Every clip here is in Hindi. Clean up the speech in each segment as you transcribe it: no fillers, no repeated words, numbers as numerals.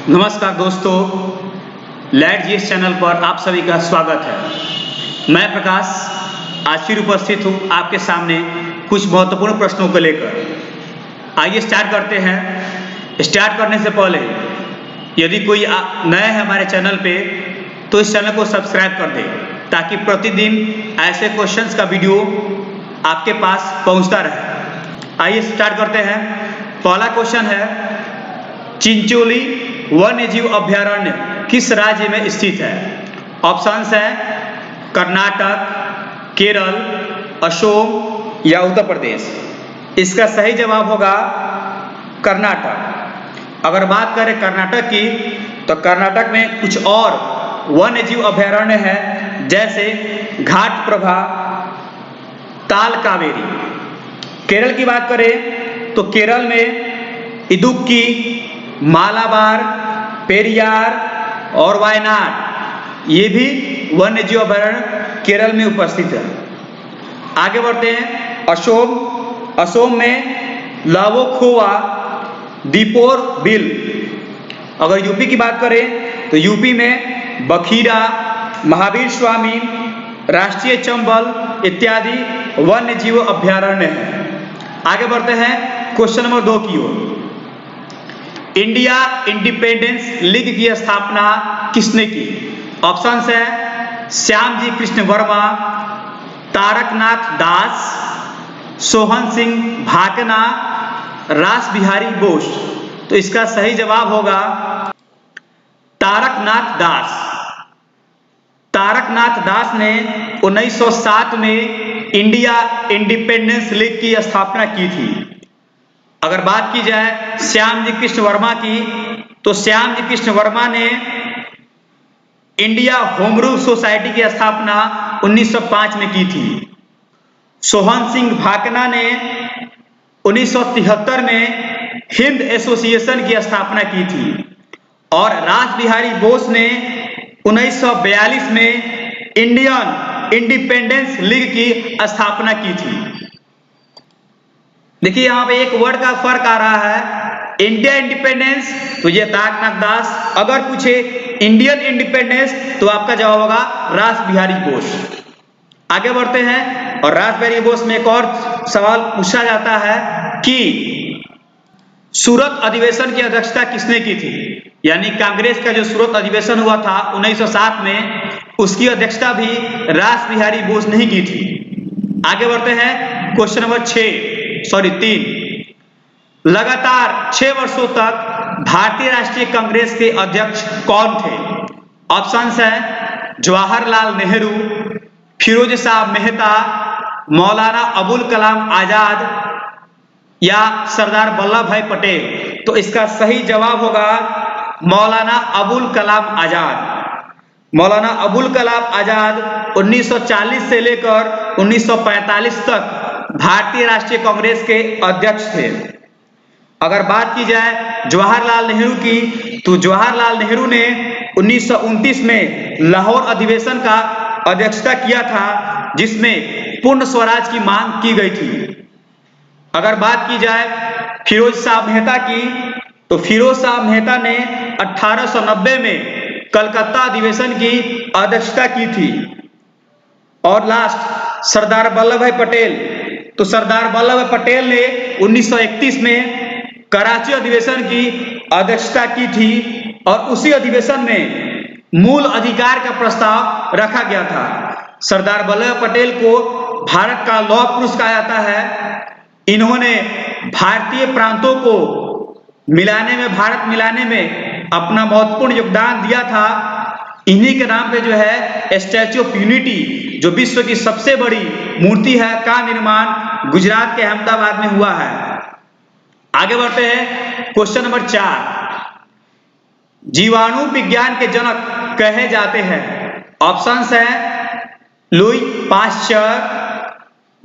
नमस्कार दोस्तों, लैट जीएस चैनल पर आप सभी का स्वागत है। मैं प्रकाश आज फिर उपस्थित हूँ आपके सामने कुछ महत्वपूर्ण प्रश्नों को लेकर। आइए स्टार्ट करते हैं। स्टार्ट करने से पहले यदि कोई नया है हमारे चैनल पे तो इस चैनल को सब्सक्राइब कर दें ताकि प्रतिदिन ऐसे क्वेश्चंस का वीडियो आपके पास पहुंचता रहे। आइए स्टार्ट करते हैं। पहला क्वेश्चन है, चिंचोली वन्यजीव अभयारण्य किस राज्य में स्थित है? ऑप्शंस हैं कर्नाटक, केरल, असम या उत्तर प्रदेश। इसका सही जवाब होगा कर्नाटक। अगर बात करें कर्नाटक की तो कर्नाटक में कुछ और वन्यजीव अभयारण्य है, जैसे घाट प्रभा, ताल कावेरी। केरल की बात करें तो केरल में इदुक्की, मालाबार, पेरियार और वायनाड, ये भी वन्यजीव अभयारण्य केरल में उपस्थित है। आगे बढ़ते हैं। असम में लावोखोवा, दीपोर बिल। अगर यूपी की बात करें तो यूपी में बखीरा, महावीर स्वामी, राष्ट्रीय चंबल इत्यादि वन्यजीव अभयारण्य है। आगे बढ़ते हैं क्वेश्चन नंबर 2 की ओर। इंडिया इंडिपेंडेंस लीग की स्थापना किसने की? ऑप्शंस है श्यामजी कृष्ण वर्मा, तारकनाथ दास, सोहन सिंह भाकना, रास बिहारी बोस। तो इसका सही जवाब होगा तारकनाथ दास। तारकनाथ दास ने 1907 में इंडिया इंडिपेंडेंस लीग की स्थापना की थी। अगर बात की जाए श्यामजी कृष्ण वर्मा की तो श्यामजी कृष्ण वर्मा ने इंडिया होम रूल सोसाइटी की स्थापना 1905 में की थी। सोहन सिंह भाकना ने 1973 में हिंद एसोसिएशन की स्थापना की थी और रास बिहारी बोस ने 1942 में इंडियन इंडिपेंडेंस लीग की स्थापना की थी। देखिए यहाँ पे एक वर्ड का फर्क आ रहा है। इंडिया इंडिपेंडेंस तो ये तारकनाथ दास, अगर पूछे इंडियन इंडिपेंडेंस तो आपका जवाब होगा रास बिहारी बोस। आगे बढ़ते हैं और रास बिहारी बोस में एक और सवाल पूछा जाता है कि सूरत अधिवेशन की अध्यक्षता किसने की थी? यानी कांग्रेस का जो सूरत अधिवेशन हुआ था 1907 में, उसकी अध्यक्षता भी रास बिहारी बोस ने की थी। आगे बढ़ते हैं क्वेश्चन नंबर 3। लगातार 6 वर्षों तक भारतीय राष्ट्रीय कांग्रेस के अध्यक्ष कौन थे? ऑप्शंस हैं जवाहरलाल नेहरू, फिरोज शाह मेहता, मौलाना अबुल कलाम आजाद या सरदार वल्लभ भाई पटेल। तो इसका सही जवाब होगा मौलाना अबुल कलाम आजाद। मौलाना अबुल कलाम आजाद 1940 से लेकर 1945 तक भारतीय राष्ट्रीय कांग्रेस के अध्यक्ष थे। अगर बात की जाए जवाहरलाल नेहरू की तो जवाहरलाल नेहरू ने 1929 में लाहौर अधिवेशन का अध्यक्षता किया था, जिसमें पूर्ण स्वराज की मांग की गई थी। अगर बात की जाए फिरोज शाह मेहता की तो फिरोज शाह मेहता ने 1890 में कलकत्ता अधिवेशन की अध्यक्षता की थी। और लास्ट सरदार वल्लभ भाई पटेल, तो सरदार वल्लभ भाई पटेल ने 1931 में कराची अधिवेशन की अध्यक्षता की थी और उसी अधिवेशन में मूल अधिकार का प्रस्ताव रखा गया था। सरदार वल्लभ भाई पटेल को भारत का लौह पुरुष कहा जाता है। इन्होंने भारतीय प्रांतों को मिलाने में, भारत मिलाने में अपना महत्वपूर्ण योगदान दिया था। इन्हीं के नाम पे जो है स्टैच्यू ऑफ यूनिटी, जो विश्व की सबसे बड़ी मूर्ति है, का निर्माण गुजरात के अहमदाबाद में हुआ है। आगे बढ़ते हैं क्वेश्चन नंबर 4। जीवाणु विज्ञान के जनक कहे जाते हैं? ऑप्शंस हैं Louis Pasteur,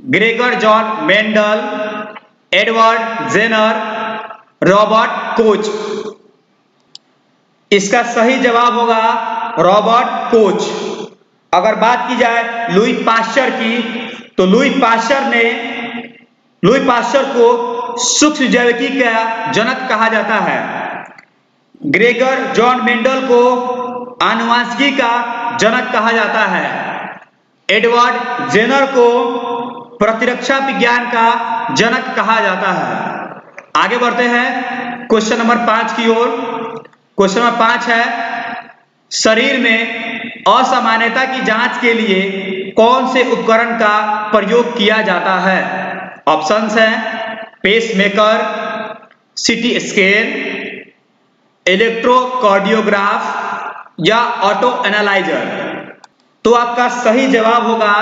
Gregor John Mendel, Edward Jenner, Robert Koch. इसका सही जवाब होगा रॉबर्ट कोच। अगर बात की जाए लुई पाश्चर की तो लुई पाश्चर को सूक्ष्म जैविकी का जनक कहा जाता है। ग्रेगर जॉन मेंडल को आनुवांशिकी का जनक कहा जाता है। एडवर्ड जेनर को प्रतिरक्षा विज्ञान का जनक कहा जाता है। आगे बढ़ते हैं क्वेश्चन नंबर 5 की ओर। क्वेश्चन नंबर 5 है, शरीर में असामान्यता की जांच के लिए कौन से उपकरण का प्रयोग किया जाता है? ऑप्शंस हैं पेसमेकर, सीटी स्कैन, इलेक्ट्रोकार्डियोग्राफ या ऑटो एनालाइजर। तो आपका सही जवाब होगा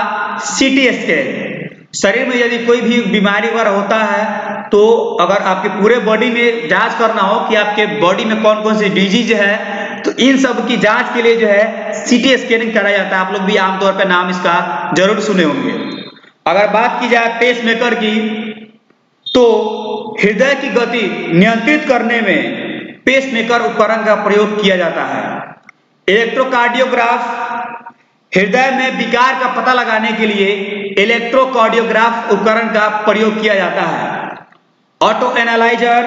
सीटी स्कैन। शरीर में यदि कोई भी बीमारी वगैरह होता है तो अगर आपके पूरे बॉडी में जांच करना हो कि आपके बॉडी में कौन कौन सी डिजीज है तो इन सब की जांच के लिए जो है सीटी स्कैनिंग कराया जाता है। आप लोग भी आमतौर पर नाम इसका जरूर सुने होंगे। अगर बात की जाए पेसमेकर की तो हृदय की गति नियंत्रित करने में पेसमेकर उपकरण का प्रयोग किया जाता है। इलेक्ट्रोकार्डियोग्राफ हृदय में विकार का पता लगाने के लिए इलेक्ट्रोकार्डियोग्राफ उपकरण का प्रयोग किया जाता है। ऑटो एनालाइजर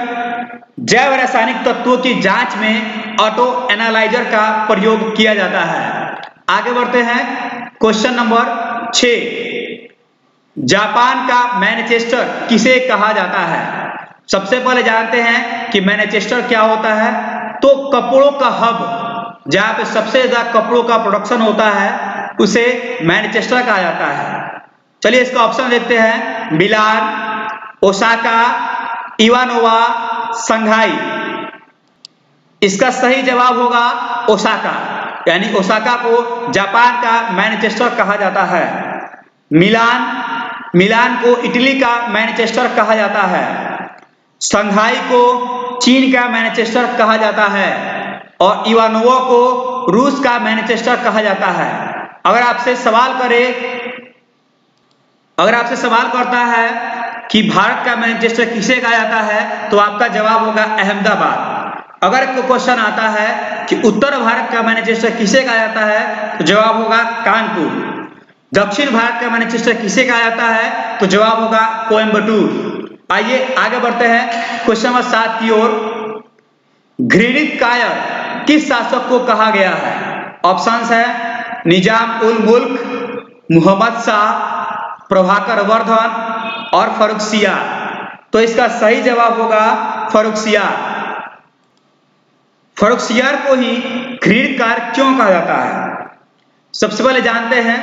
जैव रासायनिक तत्वों की जांच में ऑटो एनालाइजर का प्रयोग किया जाता है। आगे बढ़ते हैं क्वेश्चन नंबर 6, जापान का मैनचेस्टर किसे कहा जाता है? सबसे पहले जानते हैं कि मैनचेस्टर क्या होता है। तो कपड़ों का हब, जहां पे सबसे ज्यादा कपड़ों का प्रोडक्शन होता है उसे मैनचेस्टर कहा जाता है। चलिए इसका ऑप्शन देखते हैं, मिलान, ओसाका, इवानोवा, शंघाई। इसका सही जवाब होगा ओसाका, यानी ओसाका को जापान का मैनचेस्टर कहा जाता है। मिलान को इटली का मैनचेस्टर कहा जाता है। शंघाई को चीन का मैनचेस्टर कहा जाता है और इवानोवा को रूस का मैनचेस्टर कहा जाता है। अगर आपसे सवाल करता है कि भारत का मैनचेस्टर किसे कहा जाता है तो आपका जवाब होगा अहमदाबाद। अगर कोई क्वेश्चन आता है कि उत्तर भारत का मैनचेस्टर किसे कहा जाता है तो जवाब होगा कानपुर। दक्षिण भारत का मैनचेस्टर किसे कहा जाता है तो जवाब होगा कोयम्बटूर। आइए आगे बढ़ते हैं क्वेश्चन नंबर 7 की ओर। घृणित कायर किस शासक को कहा गया है? ऑप्शंस है निजाम उल मुल्क, मोहम्मद शाह, प्रभाकर वर्धन और फर्रुखसियार। तो इसका सही जवाब होगा फर्रुखसियार। फर्रुखसियार को ही घृणित कायर क्यों कहा जाता है? सबसे पहले जानते हैं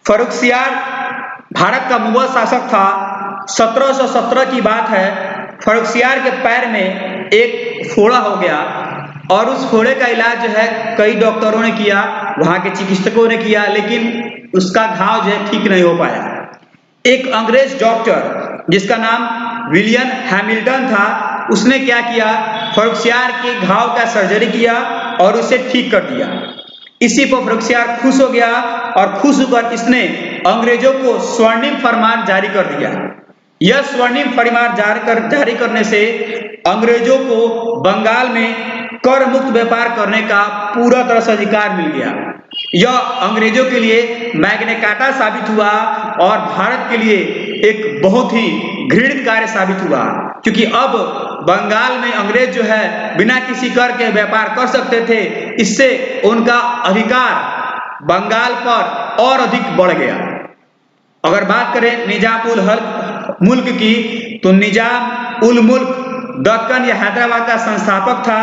फर्रुखसियार भारत का मुगल शासक था। 1717 की बात है। फर्रुखसियार के पैर में एक फोड़ा हो गया और उस फोड़े का इलाज जो है कई डॉक्टरों ने किया, वहां के चिकित्सकों ने किया, लेकिन उसका घाव जो है ठीक नहीं हो पाया। एक अंग्रेज डॉक्टर जिसका नाम विलियम हैमिल्टन था, उसने क्या किया, फर्रुखसियार के घाव का सर्जरी किया और उसे ठीक कर दिया। इसी पर फर्रुखसियार खुश हो गया और खुश होकर इसने अंग्रेजों को स्वर्णिम फरमान जारी कर दिया। यह स्वर्णिम फरमान जारी करने से अंग्रेजों को बंगाल में कर मुक्त व्यापार करने का पूरा तरह से अधिकार मिल गया। यह अंग्रेजों के लिए मैग्ना कार्टा साबित हुआ और भारत के लिए एक बहुत ही घृणित कार्य साबित हुआ, क्योंकि अब बंगाल में अंग्रेज जो है बिना किसी कर के व्यापार कर सकते थे। इससे उनका अधिकार बंगाल पर और अधिक बढ़ गया। अगर बात करें निजाम उल मुल्क की तो निजाम उल मुल्क दक्कन या हैदराबाद का संस्थापक था।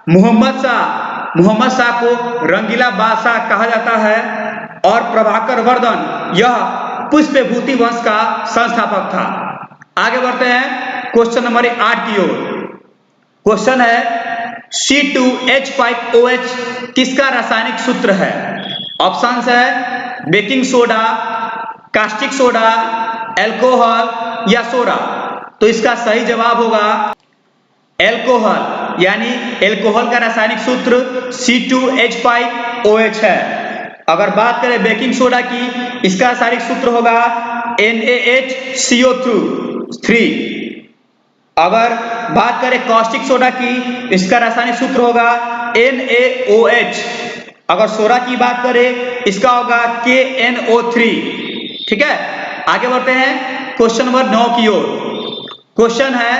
मोहम्मद शाह को रंगीला बादशाह कहा जाता है और प्रभाकर वर्धन यह पुष्पभूति वंश का संस्थापक था। आगे बढ़ते हैं क्वेश्चन नंबर 8 की ओर। क्वेश्चन है C2H5OH किसका रासायनिक सूत्र है? ऑप्शंस है baking soda, caustic soda, alcohol या सोडा। तो इसका सही जवाब होगा एल्कोहल, यानी एल्कोहल का रासायनिक सूत्र C2H5OH है। अगर बात करें बेकिंग सोडा की, इसका रासायनिक सूत्र होगा NaHCO3। अगर बात करें कॉस्टिक सोडा की, इसका रासायनिक सूत्र होगा NaOH। अगर सोडा की बात करें, इसका होगा KNO3। ठीक है, आगे बढ़ते हैं क्वेश्चन नंबर 9 की ओर। क्वेश्चन है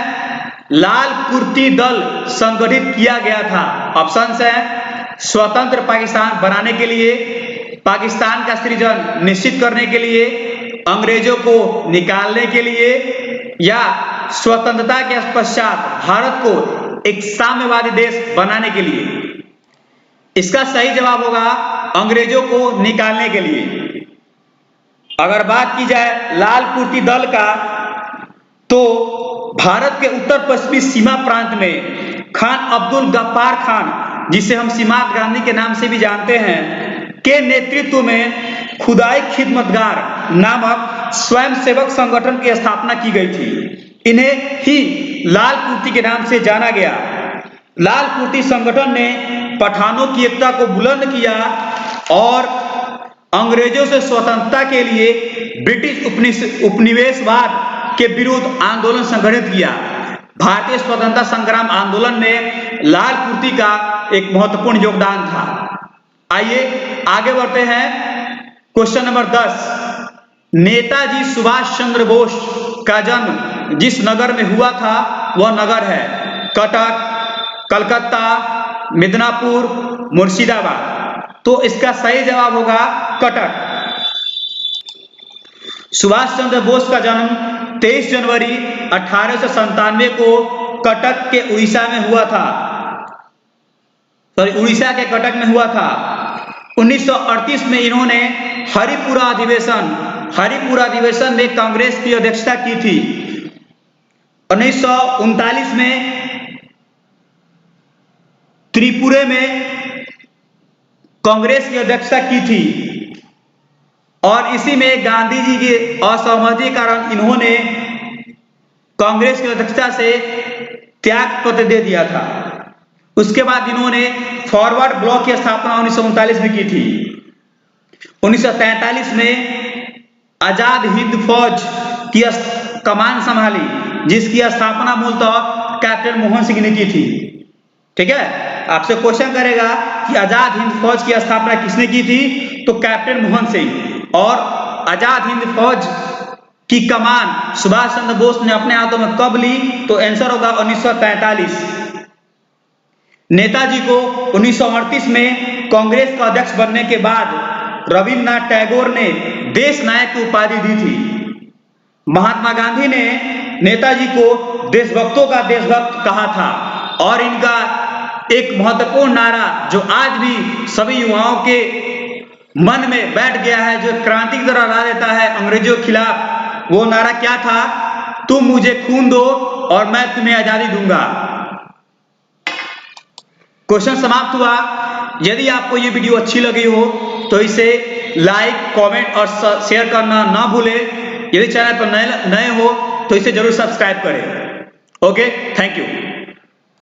लाल कुर्ती दल संगठित किया गया था? ऑप्शन है स्वतंत्र पाकिस्तान बनाने के लिए, पाकिस्तान का सृजन निश्चित करने के लिए, अंग्रेजों को निकालने के लिए, या स्वतंत्रता के पश्चात भारत को एक साम्यवादी देश बनाने के लिए। इसका सही जवाब होगा अंग्रेजों को निकालने के लिए। अगर बात की जाए लाल कुर्ती दल का, तो भारत के उत्तर पश्चिमी सीमा प्रांत में खान अब्दुल गफ्फार खान, जिसे हम सीमात गांधी के नाम से भी जानते हैं, के नेतृत्व में खुदाई खिदमतगार नामक स्वयंसेवक संगठन की स्थापना की गई थी। इन्हें ही लाल कुर्ती के नाम से जाना गया। लाल कुर्ती संगठन ने पठानों की एकता को बुलंद किया और अंग्रेजों से स्वतंत्रता के लिए ब्रिटिश उपनिवेशवाद के विरुद्ध आंदोलन संगठित किया। भारतीय स्वतंत्रता संग्राम आंदोलन में लाल कुर्ती का एक महत्वपूर्ण योगदान था। आइए आगे बढ़ते हैं। क्वेश्चन नंबर 10, नेताजी सुभाष चंद्र बोस का जन्म जिस नगर में हुआ था वह नगर है कटक, कलकत्ता, मिदनापुर, मुर्शिदाबाद। तो इसका सही जवाब होगा कटक। सुभाष चंद्र बोस का जन्म 23 जनवरी 1897 को कटक के उड़ीसा में हुआ था। उड़ीसा के कटक में हुआ था। 1938 में इन्होंने हरिपुरा अधिवेशन में कांग्रेस की अध्यक्षता की थी। 1939 में त्रिपुरा में कांग्रेस की अध्यक्षता की थी और इसी में गांधी जी की असहमति के कारण इन्होंने कांग्रेस की अध्यक्षता से त्याग पत्र दे दिया था। उसके बाद इन्होंने फॉरवर्ड ब्लॉक की स्थापना 1939 में की थी। 1943 में आजाद हिंद फौज की कमान संभाली, जिसकी स्थापना मूलतः कैप्टन मोहन सिंह ने की थी। ठीक है, आपसे क्वेश्चन करेगा कि आजाद हिंद फौज की स्थापना किसने की थी, तो कैप्टन मोहन सिंह। और आजाद हिंद फौज की कमान सुभाष चंद्र बोस ने अपने हाथों में कब ली, तो आंसर होगा 1943। नेताजी को 1938 में कांग्रेस का अध्यक्ष बनने के बाद रविन्द्रनाथ टैगोर ने देश नायक की उपाधि दी थी। महात्मा गांधी ने नेताजी को देशभक्तों का देशभक्त कहा था और इनका एक महत्वपूर्ण नारा जो आज भी सभी युवाओं के मन में बैठ गया है, जो क्रांति की तरह ला देता है अंग्रेजों के खिलाफ, वो नारा क्या था? तुम मुझे खून दो और मैं तुम्हें आजादी दूंगा। क्वेश्चन समाप्त हुआ। यदि आपको ये वीडियो अच्छी लगी हो तो इसे लाइक, कमेंट और शेयर करना ना भूलें। यदि चैनल पर नए हो तो इसे जरूर सब्सक्राइब करें। Okay, thank you.